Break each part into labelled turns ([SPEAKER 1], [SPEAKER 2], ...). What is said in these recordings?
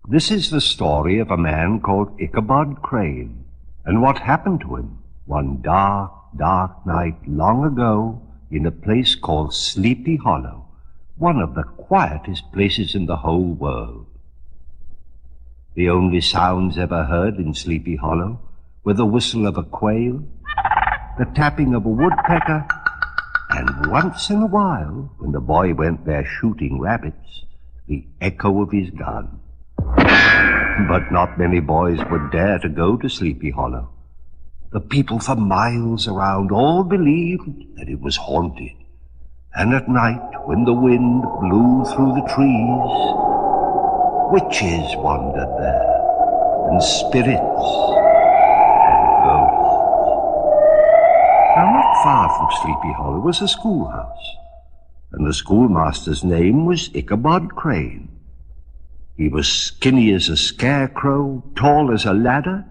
[SPEAKER 1] This is the story of a man called Ichabod Crane, and what happened to him one dark, dark night long ago in a place called Sleepy Hollow, one of the quietest places in the whole world. The only sounds ever heard in Sleepy Hollow were the whistle of a quail, the tapping of a woodpecker, and once in a while, when the boy went there shooting rabbits, the echo of his gun. But not many boys would dare to go to Sleepy Hollow. The people for miles around all believed that it was haunted. And at night, when the wind blew through the trees, witches wandered there, and spirits, and ghosts. Now, not far from Sleepy Hollow was a schoolhouse, and the schoolmaster's name was Ichabod Crane. He was skinny as a scarecrow, tall as a ladder,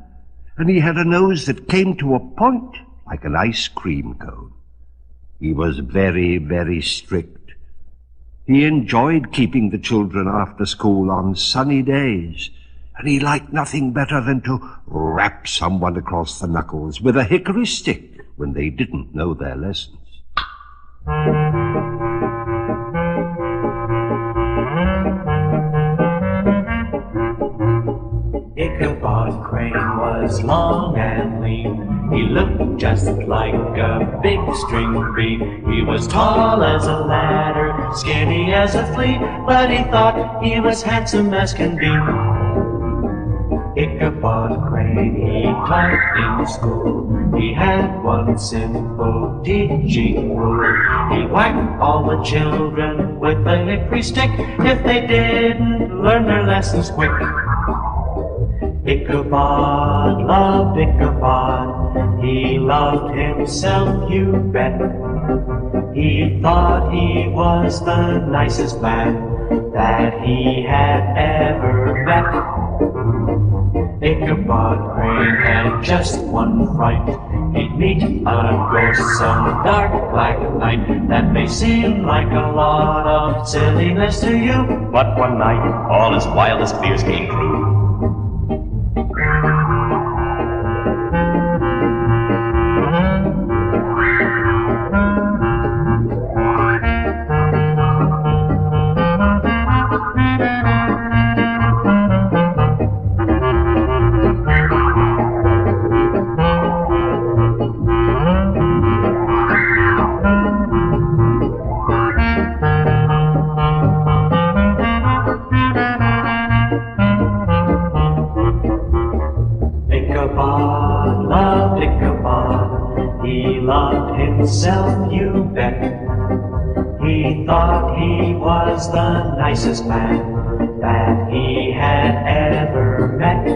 [SPEAKER 1] and he had a nose that came to a point like an ice cream cone. He was very, very strict. He enjoyed keeping the children after school on sunny days, and he liked nothing better than to rap someone across the knuckles with a hickory stick when they didn't know their lessons.
[SPEAKER 2] Ichabod Crane was long and lean. He looked just like a big string bean. He was tall as a ladder, skinny as a flea, but he thought he was handsome as can be. Ichabod Crane, he taught in school. He had one simple teaching rule. He whacked all the children with a hickory stick if they didn't learn their lessons quick. Ichabod loved Ichabod, he loved himself, you bet. He thought he was the nicest man that he had ever met. Ichabod Crane had just one fright. He'd meet a ghost some dark black night. That may seem like a lot of silliness to you, but one night all his wildest fears came true. Himself, you bet. He thought he was the nicest man that he had ever met.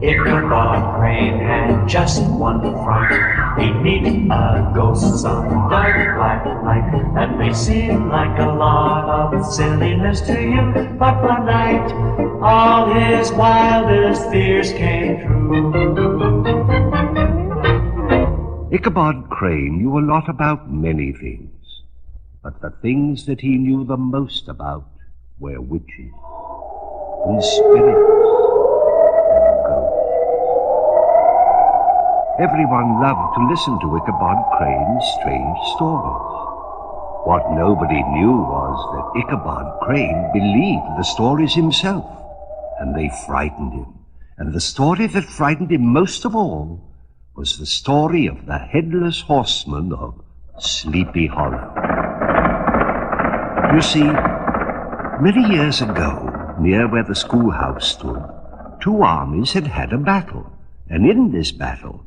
[SPEAKER 2] Ichabod Crane had just one fright. He'd meet a ghost some dark black night. That may seem like a lot of silliness to you, but one night all his wildest fears came true.
[SPEAKER 1] Ichabod Crane knew a lot about many things, but the things that he knew the most about were witches, and spirits, and ghosts. Everyone loved to listen to Ichabod Crane's strange stories. What nobody knew was that Ichabod Crane believed the stories himself, and they frightened him. And the story that frightened him most of all was the story of the headless horseman of Sleepy Hollow. You see, many years ago, near where the schoolhouse stood, two armies had had a battle, and in this battle,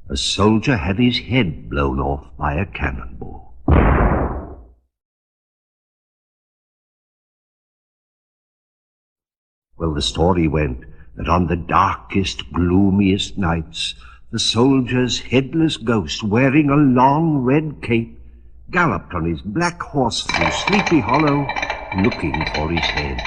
[SPEAKER 1] a soldier had his head blown off by a cannonball. Well, the story went that on the darkest, gloomiest nights, the soldier's headless ghost, wearing a long red cape, galloped on his black horse through Sleepy Hollow, looking for his head.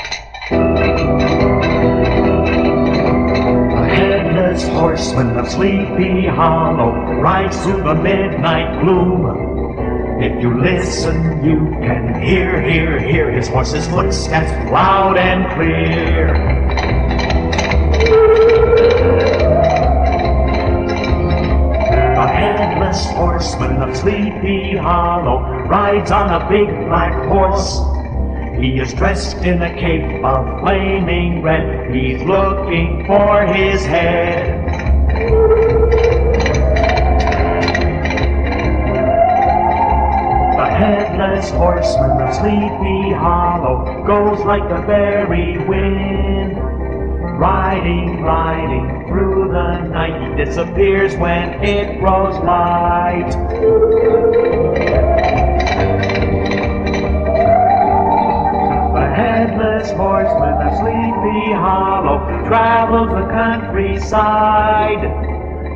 [SPEAKER 2] A headless horseman of Sleepy Hollow rides through the midnight gloom. If you listen, you can hear his horse's footsteps loud and clear. The headless horseman of Sleepy Hollow rides on a big black horse. He is dressed in a cape of flaming red. He's looking for his head. The headless horseman of Sleepy Hollow goes like the very wind. Riding, riding through the night, he disappears when it grows light. The headless horseman of Sleepy Hollow travels the countryside,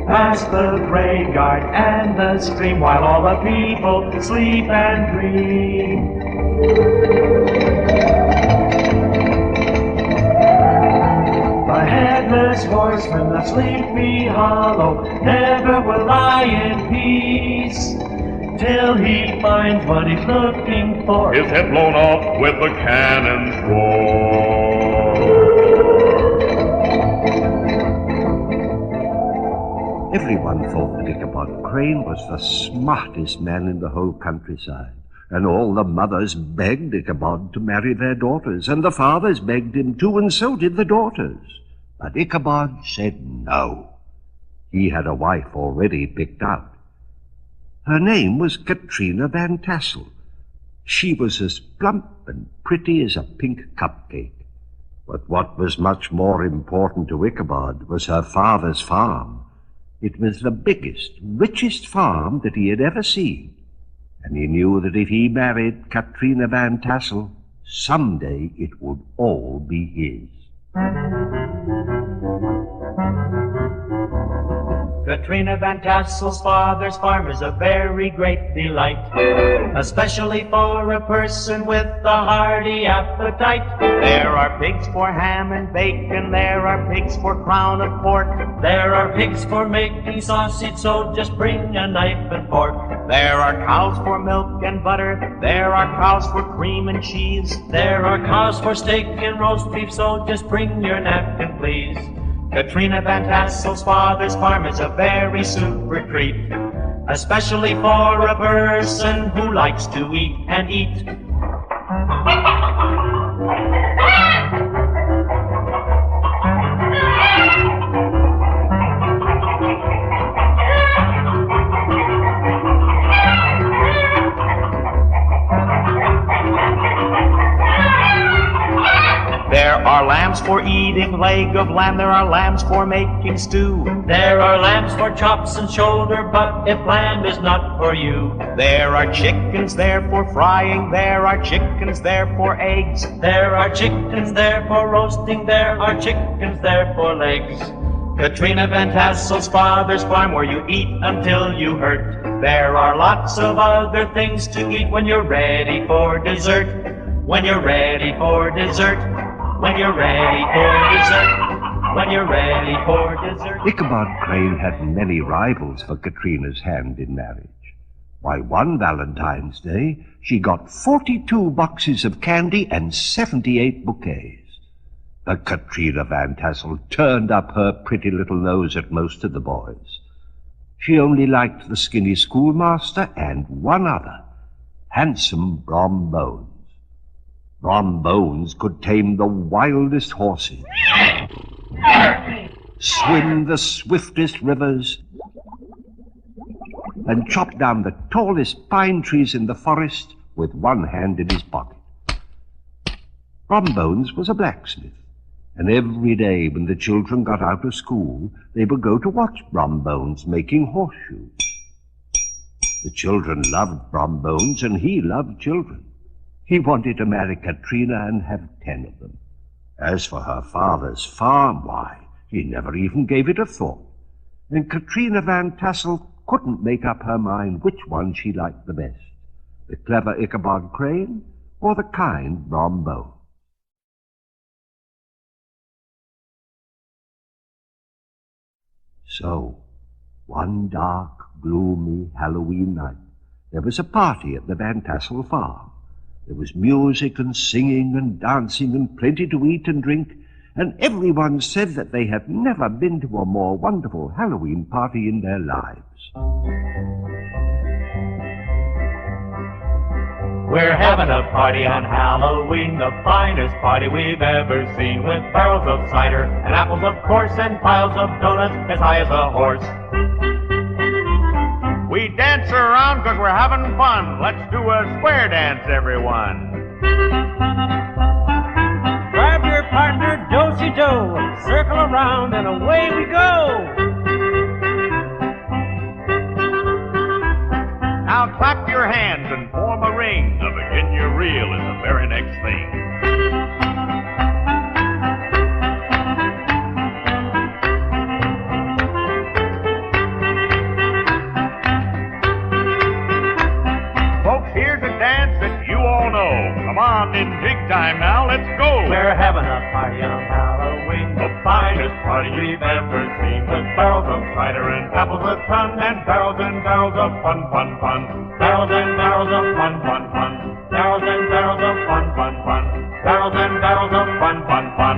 [SPEAKER 2] past the graveyard and the stream, while all the people sleep and dream. The headless horseman of Sleepy Hollow never will lie in peace till he finds what he's looking for.
[SPEAKER 3] His head blown off with the cannon's roar.
[SPEAKER 1] Everyone thought that Ichabod Crane was the smartest man in the whole countryside, and all the mothers begged Ichabod to marry their daughters, and the fathers begged him too, and so did the daughters. But Ichabod said no. He had a wife already picked out. Her name was Katrina Van Tassel. She was as plump and pretty as a pink cupcake. But what was much more important to Ichabod was her father's farm. It was the biggest, richest farm that he had ever seen. And he knew that if he married Katrina Van Tassel, someday it would all be his.
[SPEAKER 2] Katrina Van Tassel's father's farm is a very great delight, especially for a person with a hearty appetite. There are pigs for ham and bacon, there are pigs for crown of pork, there are pigs for making sausage, so just bring a knife and fork. There are cows for milk and butter, there are cows for cream and cheese, there are cows for steak and roast beef, so just bring your napkin, please. Katrina Van Tassel's father's farm is a very super treat, especially for a person who likes to eat and eat. There are lambs for eating leg of lamb, there are lambs for making stew. There are lambs for chops and shoulder, but if lamb is not for you. There are chickens there for frying, there are chickens there for eggs. There are chickens there for roasting, there are chickens there for legs. Katrina Van Tassel's father's farm, where you eat until you hurt. There are lots of other things to eat when you're ready for dessert. When you're ready for dessert. When you're ready for dessert, when you're ready for dessert.
[SPEAKER 1] Ichabod Crane had many rivals for Katrina's hand in marriage. Why, one Valentine's Day, she got 42 boxes of candy and 78 bouquets. But Katrina Van Tassel turned up her pretty little nose at most of the boys. She only liked the skinny schoolmaster and one other, handsome Brom Bones. Brom Bones could tame the wildest horses, swim the swiftest rivers, and chop down the tallest pine trees in the forest with one hand in his pocket. Brom Bones was a blacksmith, and every day when the children got out of school, they would go to watch Brom Bones making horseshoes. The children loved Brom Bones, and he loved children. He wanted to marry Katrina and have 10 of them. As for her father's farm, why, he never even gave it a thought. And Katrina Van Tassel couldn't make up her mind which one she liked the best, the clever Ichabod Crane or the kind Brom Bones. So, one dark, gloomy Halloween night, There was a party at the Van Tassel farm. There was music and singing and dancing and plenty to eat and drink, and everyone said that they had never been to a more wonderful Halloween party in their lives.
[SPEAKER 2] We're having a party on Halloween, the finest party we've ever seen, with barrels of cider and apples, of course, and piles of donuts as high as a horse.
[SPEAKER 3] We dance around 'cause we're having fun. Let's do a square dance, everyone.
[SPEAKER 4] Grab your partner, do-si-do, circle around and away we go.
[SPEAKER 3] Now clap your hands and form a ring. A Virginia reel is the very next thing. Folks, here's a dance that you all know. Come on, in big time now, let's go.
[SPEAKER 2] We're having a party on Halloween, the finest party we've ever seen, with barrels of cider and apples a ton, and barrels of fun, fun, fun. Barrels and barrels of fun, fun, fun. Barrels and barrels of fun, fun, fun. Barrels and barrels of fun, fun, fun.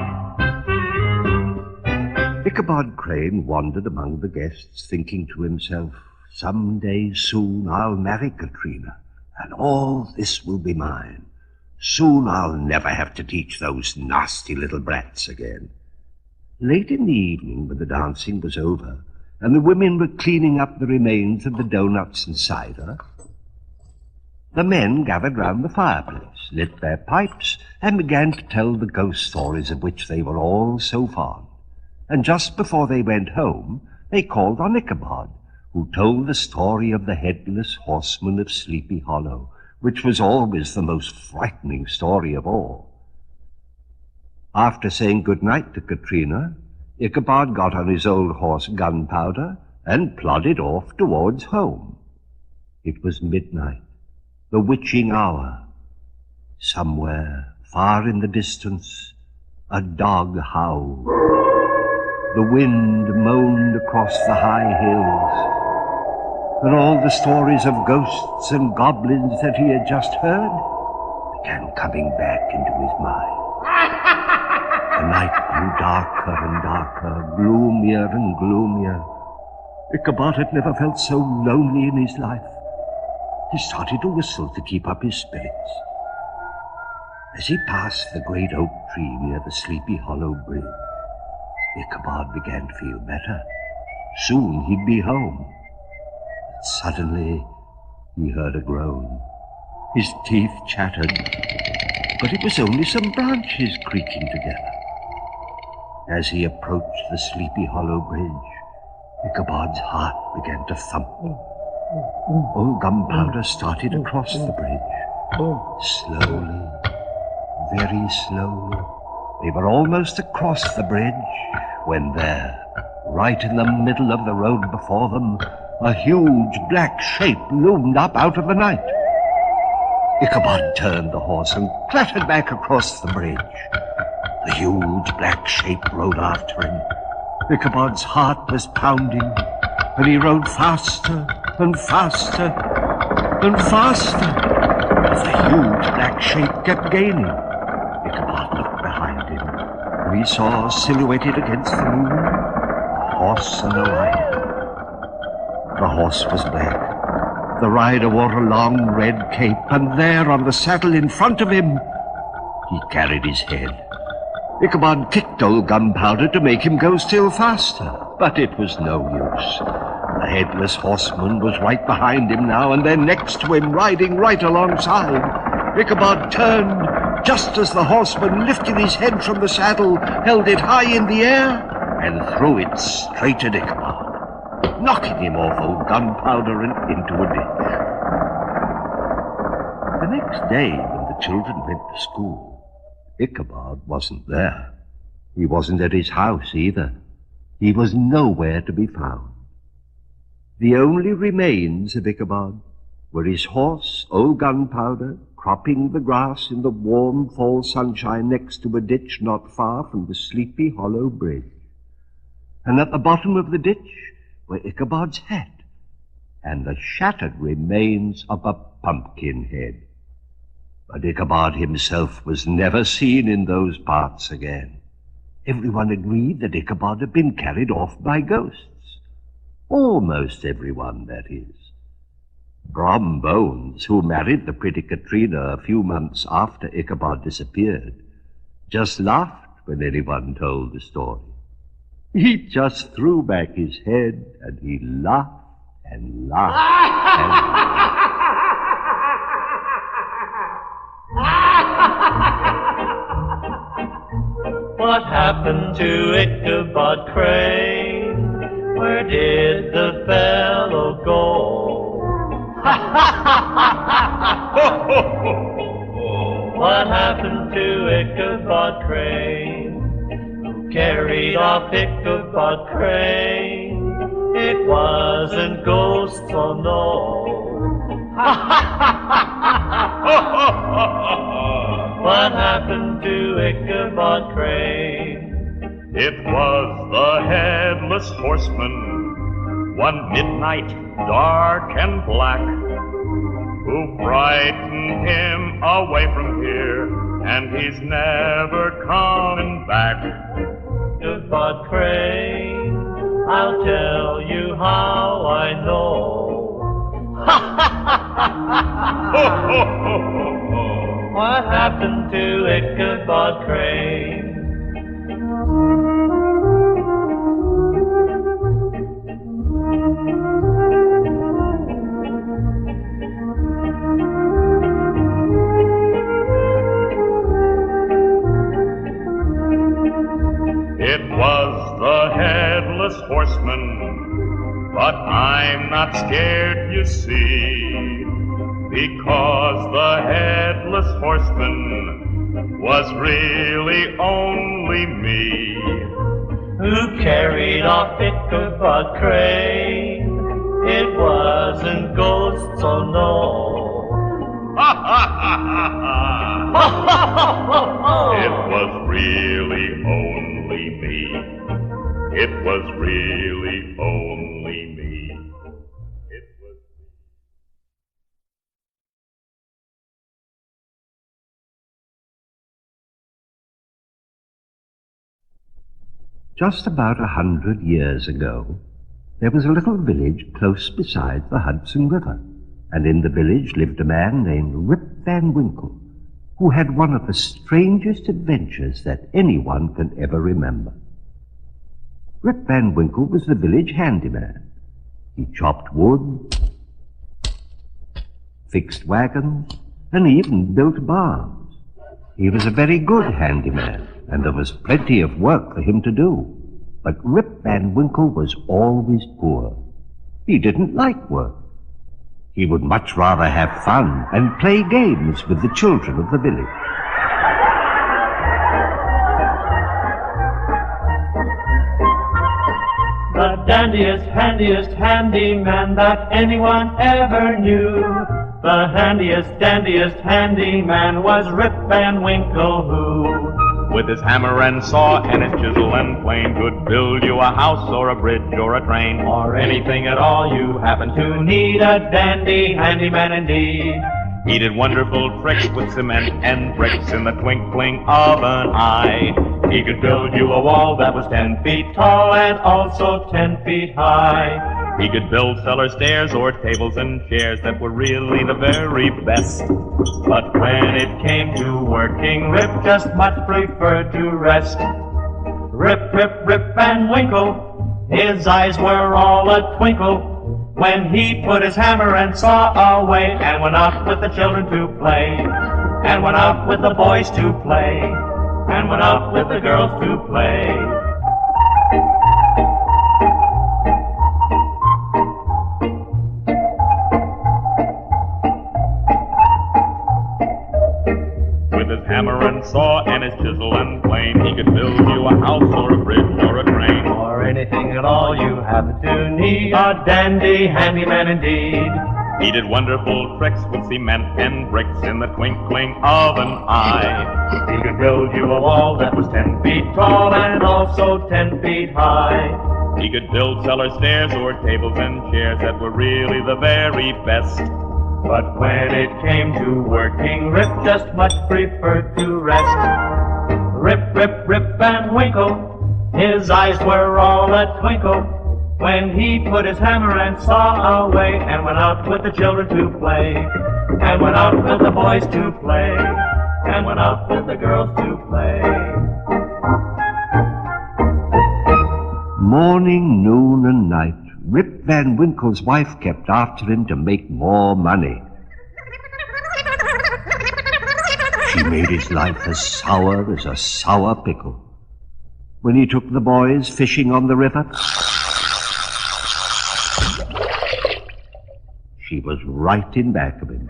[SPEAKER 1] Ichabod Crane wandered among the guests, thinking to himself, "Some day soon I'll marry Katrina, and all this will be mine. Soon I'll never have to teach those nasty little brats again." Late in the evening, when the dancing was over, and the women were cleaning up the remains of the doughnuts and cider, the men gathered round the fireplace, lit their pipes, and began to tell the ghost stories of which they were all so fond. And just before they went home, they called on Ichabod, who told the story of the headless horseman of Sleepy Hollow, which was always the most frightening story of all. After saying good night to Katrina, Ichabod got on his old horse Gunpowder and plodded off towards home. It was midnight, the witching hour. Somewhere, far in the distance, a dog howled. The wind moaned across the high hills, and all the stories of ghosts and goblins that he had just heard began coming back into his mind. The night grew darker and darker, gloomier and gloomier. Ichabod had never felt so lonely in his life. He started to whistle to keep up his spirits. As he passed the great oak tree near the Sleepy Hollow bridge, Ichabod began to feel better. Soon he'd be home. But suddenly he heard a groan. His teeth chattered, but it was only some branches creaking together. As he approached the Sleepy Hollow bridge, Ichabod's heart began to thump. Old Gunpowder started across the bridge. Slowly, very slowly. They were almost across the bridge when there, right in the middle of the road before them, a huge black shape loomed up out of the night. Ichabod turned the horse and clattered back across the bridge. The huge black shape rode after him. Ichabod's heart was pounding, and he rode faster and faster and faster as the huge black shape kept gaining. Ichabod looked behind him, and he saw, silhouetted against the moon, a horse and a rider. The horse was black. The rider wore a long red cape, and there on the saddle in front of him, he carried his head. Ichabod kicked old Gunpowder to make him go still faster, but it was no use. The headless horseman was right behind him now, and then next to him, riding right alongside. Ichabod turned just as the horseman, lifting his head from the saddle, held it high in the air and threw it straight at Ichabod, knocking him off old Gunpowder and into a ditch. The next day, when the children went to school, Ichabod wasn't there. He wasn't at his house either. He was nowhere to be found. The only remains of Ichabod were his horse, old Gunpowder, cropping the grass in the warm fall sunshine next to a ditch not far from the Sleepy Hollow bridge. And at the bottom of the ditch were Ichabod's hat and the shattered remains of a pumpkin head. But Ichabod himself was never seen in those parts again. Everyone agreed that Ichabod had been carried off by ghosts. Almost everyone, that is. Brom Bones, who married the pretty Katrina a few months after Ichabod disappeared, just laughed when anyone told the story. He just threw back his head and he laughed and laughed and
[SPEAKER 2] What happened to Ichabod Crane? Where did the fellow go? What happened to Ichabod Crane? Who carried off Ichabod Crane? It wasn't ghosts, oh no. What happened to Ichabod Crane?
[SPEAKER 3] It was the headless horseman, one midnight dark and black, who frightened him away from here, and he's never coming back.
[SPEAKER 2] Ichabod Crane, I'll tell you how I know. What happened to Ichabod Crane?
[SPEAKER 3] It was the headless horseman, but I'm not scared, you see, because the headless horseman was really only me.
[SPEAKER 2] Who carried off Ichabod Crane? It wasn't ghosts, oh no.
[SPEAKER 3] It was really only me. It was really only me. It was...
[SPEAKER 1] Just about 100 years ago, there was a little village close beside the Hudson River, and in the village lived a man named Rip Van Winkle, who had one of the strangest adventures that anyone can ever remember. Rip Van Winkle was the village handyman. He chopped wood, fixed wagons, and even built barns. He was a very good handyman, and there was plenty of work for him to do. But Rip Van Winkle was always poor. He didn't like work. He would much rather have fun and play games with the children of the village.
[SPEAKER 2] The dandiest, handiest handyman that anyone ever knew. The handiest, dandiest handyman was Rip Van Winkle, who,
[SPEAKER 5] with his hammer and saw and his chisel and plane, could build you a house or a bridge or a train,
[SPEAKER 2] or anything at all you happen to need, a dandy handyman indeed.
[SPEAKER 5] He did wonderful tricks with cement and bricks in the twinkling of an eye.
[SPEAKER 2] He could build you a wall that was 10 feet tall and also 10 feet high.
[SPEAKER 5] He could build cellar stairs or tables and chairs that were really the very best.
[SPEAKER 2] But when it came to working, Rip just much preferred to rest. Rip, Rip, Rip Van Winkle, his eyes were all a twinkle when he put his hammer and saw away and went out with the children to play, and went out with the boys to play, and went out with the girls to play.
[SPEAKER 5] With his hammer and saw and his chisel and plane, he could build you a house or a bridge or a train,
[SPEAKER 2] or anything at all you happen to need, a dandy handyman indeed.
[SPEAKER 5] He did wonderful tricks with cement and bricks in the twinkling of an eye.
[SPEAKER 2] He could build you a wall that was 10 feet tall and also 10 feet high.
[SPEAKER 5] He could build cellar stairs or tables and chairs that were really the very best.
[SPEAKER 2] But when it came to working, Rip just much preferred to rest. Rip, Rip, Rip and Winkle, his eyes were all a twinkle when he put his hammer and saw away and went out with the children to play, and went out with the boys to play, and went out with the girls to play.
[SPEAKER 1] Morning, noon, and night, Rip Van Winkle's wife kept after him to make more money. She made his life as sour as a sour pickle. When he took the boys fishing on the river, she was right in back of him.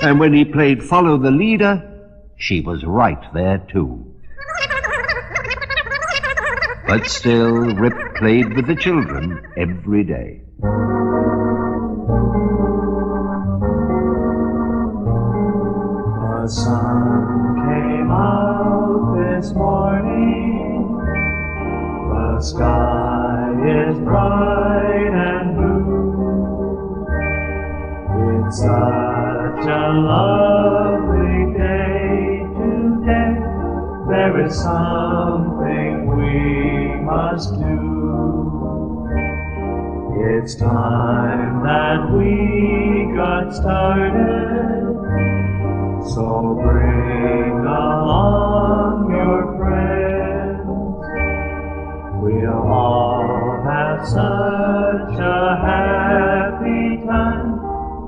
[SPEAKER 1] And when he played follow the leader, she was right there too. But still, Rip played with the children every day.
[SPEAKER 2] The sun came out this morning. The sky is bright and blue. It's such a lovely day today. There is something we must do. It's time that we got started. So bring along your friends. We'll all have such a happy time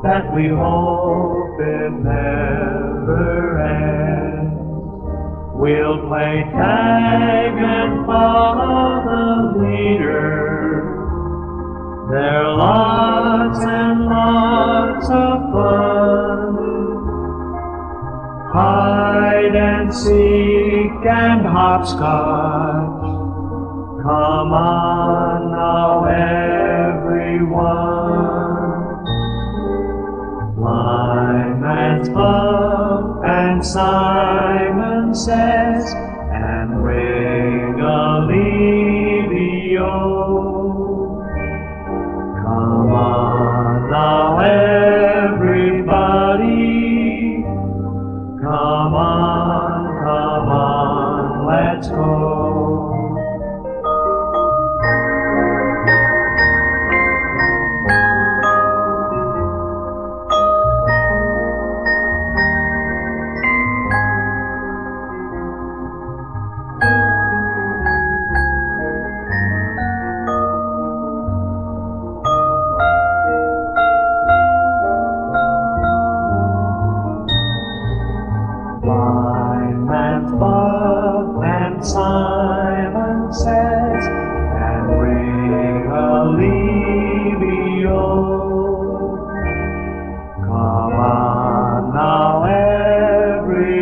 [SPEAKER 2] that we hope it never ends. We'll play tag and follow the leader. There are lots and lots of fun. Hide and seek and hopscotch. Come on now, everyone. Blindman's Buff and Simon Says and ring a levio. Come on now, everybody. Come on, let's go. Simon Says and ring a levio. Come on now, everybody.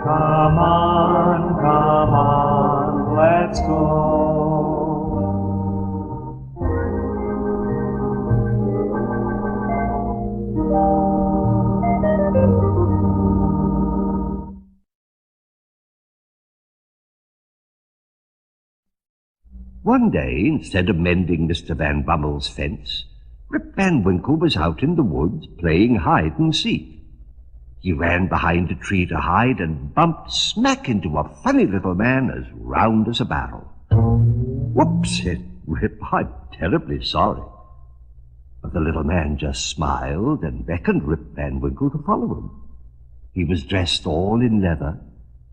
[SPEAKER 2] Come on, let's go.
[SPEAKER 1] One day, instead of mending Mr. Van Bummel's fence, Rip Van Winkle was out in the woods playing hide and seek. He ran behind a tree to hide and bumped smack into a funny little man as round as a barrel. "Whoops," said Rip, "I'm terribly sorry." But the little man just smiled and beckoned Rip Van Winkle to follow him. He was dressed all in leather,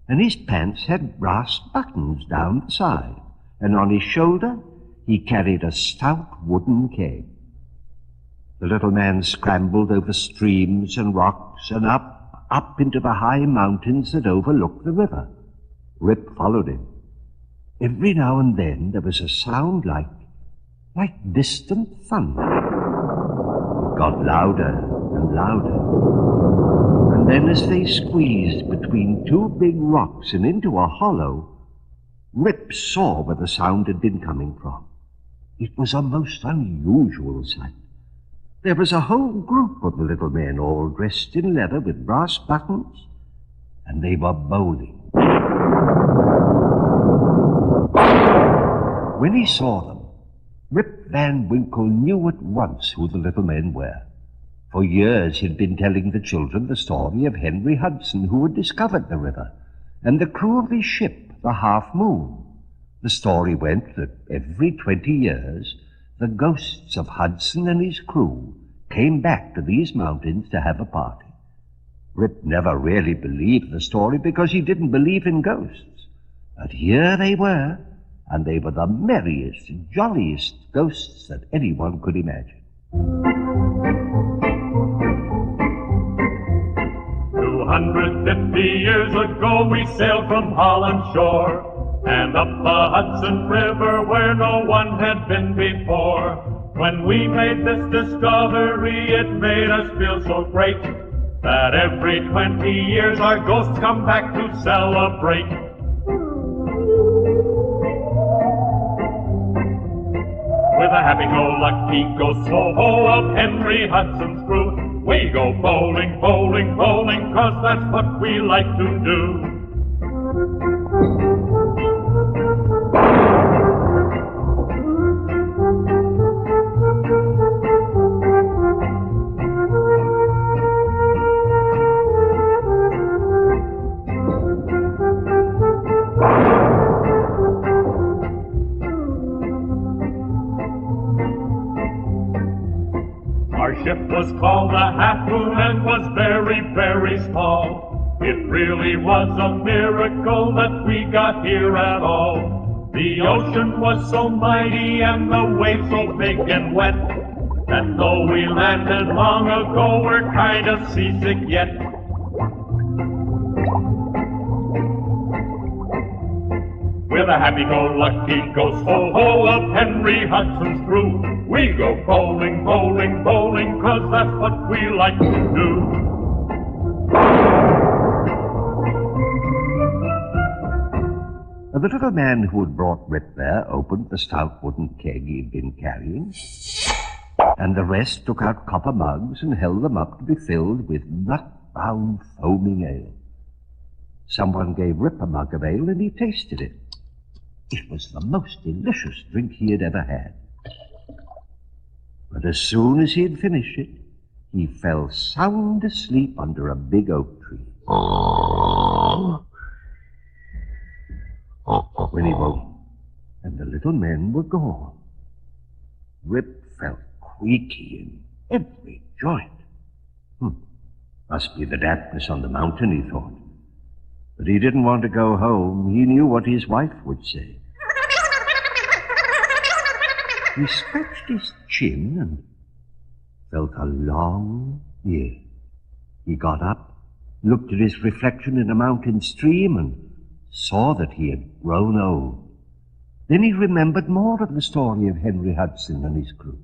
[SPEAKER 1] and his pants had brass buttons down the side, and on his shoulder he carried a stout wooden keg. The little man scrambled over streams and rocks and up into the high mountains that overlooked the river. Rip followed him. Every now and then there was a sound like distant thunder. It got louder and louder. And then as they squeezed between two big rocks and into a hollow, Rip saw where the sound had been coming from. It was a most unusual sight. There was a whole group of the little men, all dressed in leather with brass buttons, and they were bowling. When he saw them, Rip Van Winkle knew at once who the little men were. For years he'd been telling the children the story of Henry Hudson, who had discovered the river, and the crew of his ship, the Half Moon. The story went that every 20 years, the ghosts of Hudson and his crew came back to these mountains to have a party. Rip never really believed the story because he didn't believe in ghosts. But here they were, and they were the merriest, jolliest ghosts that anyone could imagine.
[SPEAKER 5] 250 years ago we sailed from Holland shore and up the Hudson River where no one had been before. When we made this discovery, it made us feel so great that every 20 years our ghosts come back to celebrate. With a happy-go-lucky ghost ho-ho of Henry Hudson's crew, we go bowling, bowling, bowling, 'cause that's what we like to do. Our ship was called the Half Moon and was very, very small. It really was a miracle that we got here at all. The ocean was so mighty and the waves so big and wet that though we landed long ago, we're kind of seasick yet. With a happy-go-lucky ghost ho-ho of Henry Hudson's crew, we go bowling, bowling, bowling, 'cause that's what we like to do.
[SPEAKER 1] The little man who had brought Rip there opened the stout wooden keg he'd been carrying, and the rest took out copper mugs and held them up to be filled with nut-bound foaming ale. Someone gave Rip a mug of ale, and he tasted it. It was the most delicious drink he had ever had. But as soon as he had finished it, he fell sound asleep under a big oak tree. When he woke, and the little men were gone, Rip felt creaky in every joint. Must be the dampness on the mountain, he thought. But he didn't want to go home. He knew what his wife would say. He scratched his chin and felt a long year. He got up, looked at his reflection in a mountain stream, and saw that he had grown old. Then he remembered more of the story of Henry Hudson and his crew.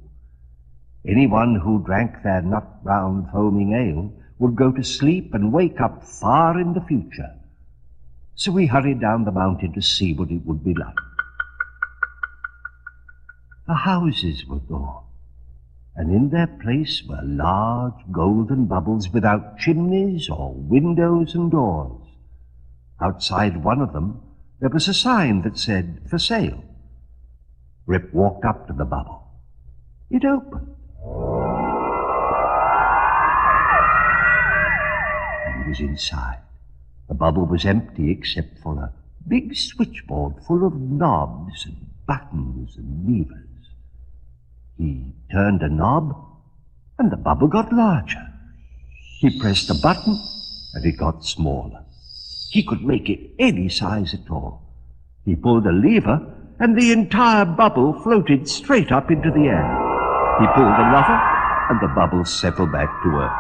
[SPEAKER 1] Anyone who drank their nut-brown foaming ale would go to sleep and wake up far in the future. So he hurried down the mountain to see what it would be like. The houses were gone, and in their place were large golden bubbles without chimneys or windows and doors. Outside one of them, there was a sign that said, "For sale." Rip walked up to the bubble. It opened. He was inside. The bubble was empty except for a big switchboard full of knobs and buttons and levers. He turned a knob, and the bubble got larger. He pressed a button, and it got smaller. He could make it any size at all. He pulled a lever, and the entire bubble floated straight up into the air. He pulled another, and the bubble settled back to earth.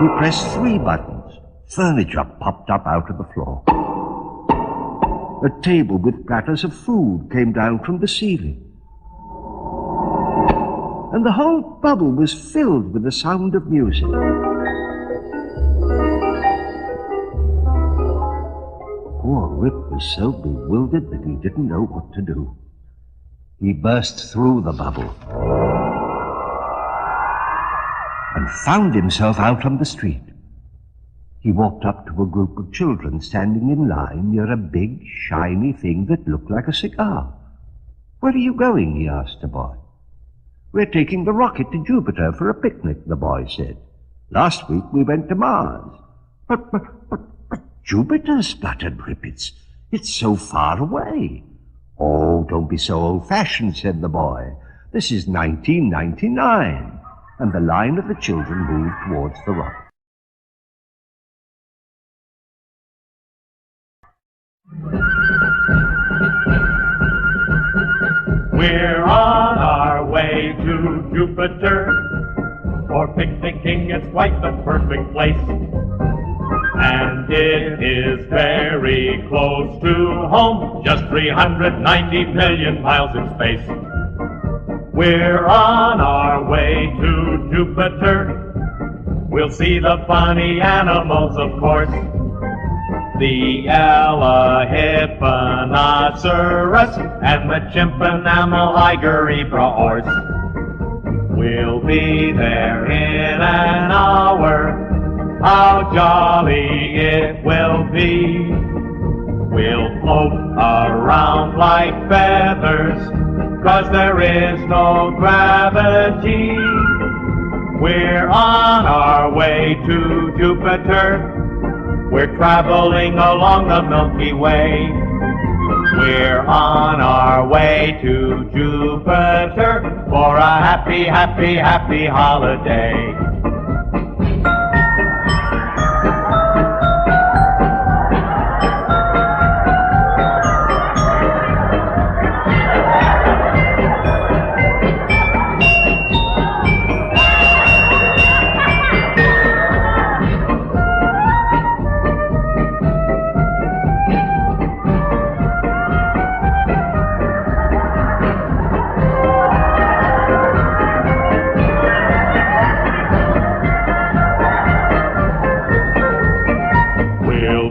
[SPEAKER 1] He pressed 3 buttons. Furniture popped up out of the floor. A table with platters of food came down from the ceiling. And the whole bubble was filled with the sound of music. Poor Rip was so bewildered that he didn't know what to do. He burst through the bubble and found himself out on the street. He walked up to a group of children standing in line near a big, shiny thing that looked like a cigar. "Where are you going?" he asked the boy. "We're taking the rocket to Jupiter for a picnic," the boy said. "Last week we went to Mars." But Jupiter," spluttered Rip. It's so far away." "Oh, don't be so old-fashioned," said the boy. "This is 1999. And the line of the children moved towards the rocket.
[SPEAKER 5] We're on our way to Jupiter. For picnicking, it's quite the perfect place. And it is very close to home, just 390 million miles in space. We're on our way to Jupiter. We'll see the funny animals, of course. The hipponocerus and the chimpanamaligeribra-horse. We'll be there in an hour. How jolly it will be. We'll float around like feathers, 'cause there is no gravity. We're on our way to Jupiter. We're traveling along the Milky Way. We're on our way to Jupiter for a happy, happy, happy holiday.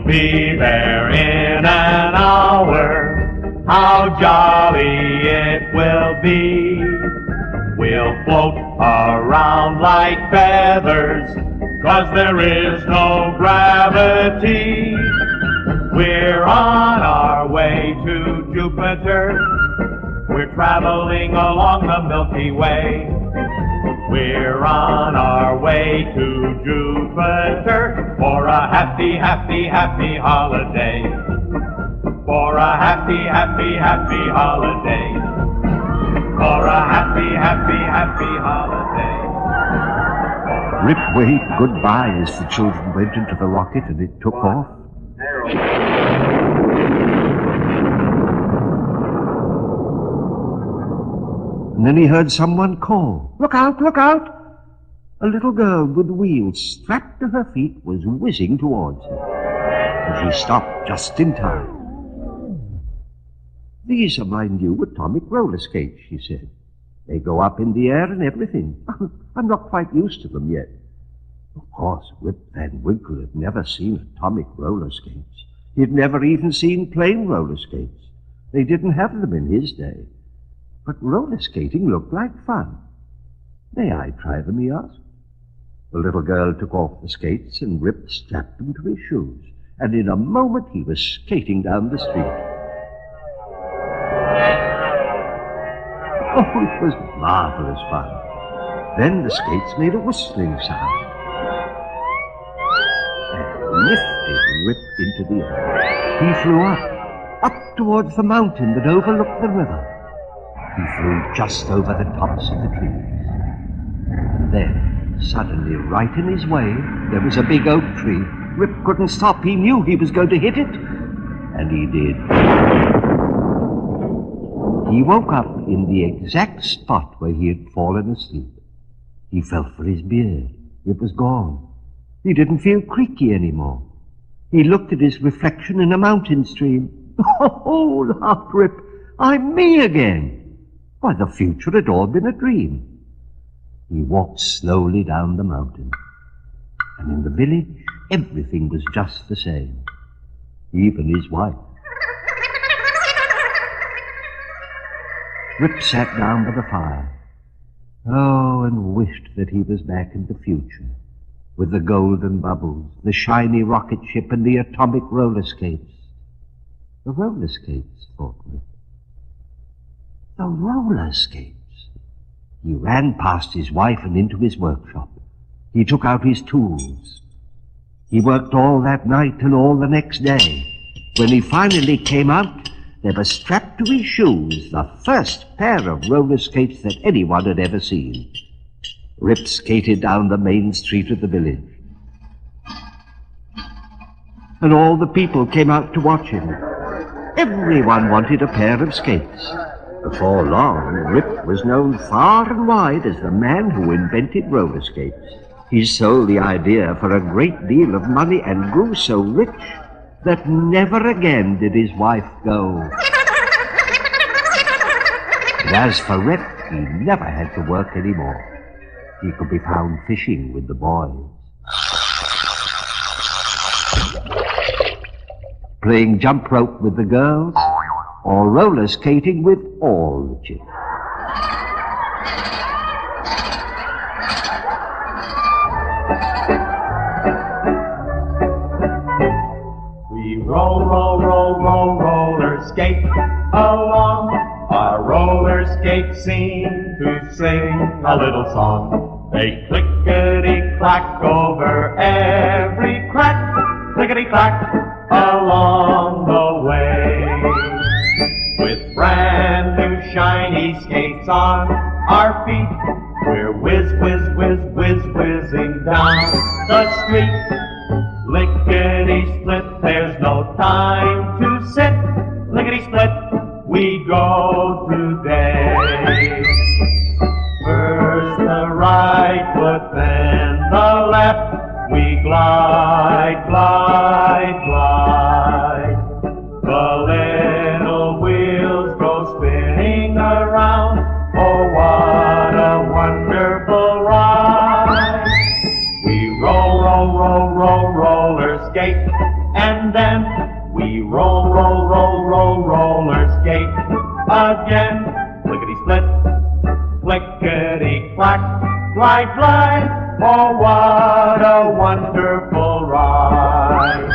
[SPEAKER 5] Be there in an hour. How jolly it will be. We'll float around like feathers, 'cause there is no gravity. We're on our way to Jupiter. We're traveling along the Milky Way. We're on our way to Jupiter for a happy, happy, happy holiday. For a happy, happy, happy holiday. For a happy, happy, happy holiday.
[SPEAKER 1] Rip waved goodbye as the children went into the rocket and it took off. And then he heard someone call, "Look out, look out!" A little girl with wheels strapped to her feet was whizzing towards him. And she stopped just in time. "These are my new atomic roller skates," she said. "They go up in the air and everything. I'm not quite used to them yet." Of course, Rip Van Winkle had never seen atomic roller skates. He'd never even seen plain roller skates. They didn't have them in his day. But roller skating looked like fun. "May I try them?" he asked. The little girl took off the skates and Rip strapped them to his shoes. And in a moment he was skating down the street. Oh, it was marvelous fun. Then the skates made a whistling sound and lifted Rip into the air. He flew up towards the mountain that overlooked the river. He flew just over the tops of the trees. And then, suddenly, right in his way, there was a big oak tree. Rip couldn't stop. He knew he was going to hit it. And he did. He woke up in the exact spot where he had fallen asleep. He felt for his beard. It was gone. He didn't feel creaky anymore. He looked at his reflection in a mountain stream. "Oh," laughed Rip, "I'm me again." Why, the future had all been a dream. He walked slowly down the mountain. And in the village, everything was just the same. Even his wife. Rip sat down by the fire. Oh, and wished that he was back in the future, with the golden bubbles, the shiny rocket ship, and the atomic roller skates. The roller skates, thought Rip. The roller skates. He ran past his wife and into his workshop. He took out his tools. He worked all that night and all the next day. When he finally came out, they were strapped to his shoes, the first pair of roller skates that anyone had ever seen. Rip skated down the main street of the village. And all the people came out to watch him. Everyone wanted a pair of skates. Before long, Rip was known far and wide as the man who invented roller skates. He sold the idea for a great deal of money and grew so rich that never again did his wife go. But as for Rip, he never had to work anymore. He could be found fishing with the boys, playing jump rope with the girls, or roller skating with all the chicks.
[SPEAKER 2] We roller skate along. Our roller skates seem to sing a little song. They clickety-clack over every crack, clickety-clack along the way. With brand new shiny skates on our feet, we're whizzing down the street. Lickety-split, there's no time to sit. Lickety-split, we go today. First the right foot, then the left. We glide, glide, glide. The little wheels go spinning around. Oh, what a wonderful ride. We roller skate, and then we roller skate again. Lickety-split, clickety-clack, glide, glide. Oh, what a wonderful ride.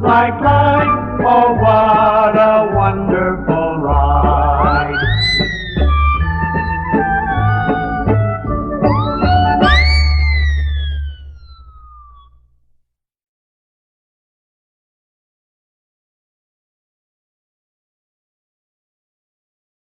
[SPEAKER 2] Glide, glide, oh what a wonderful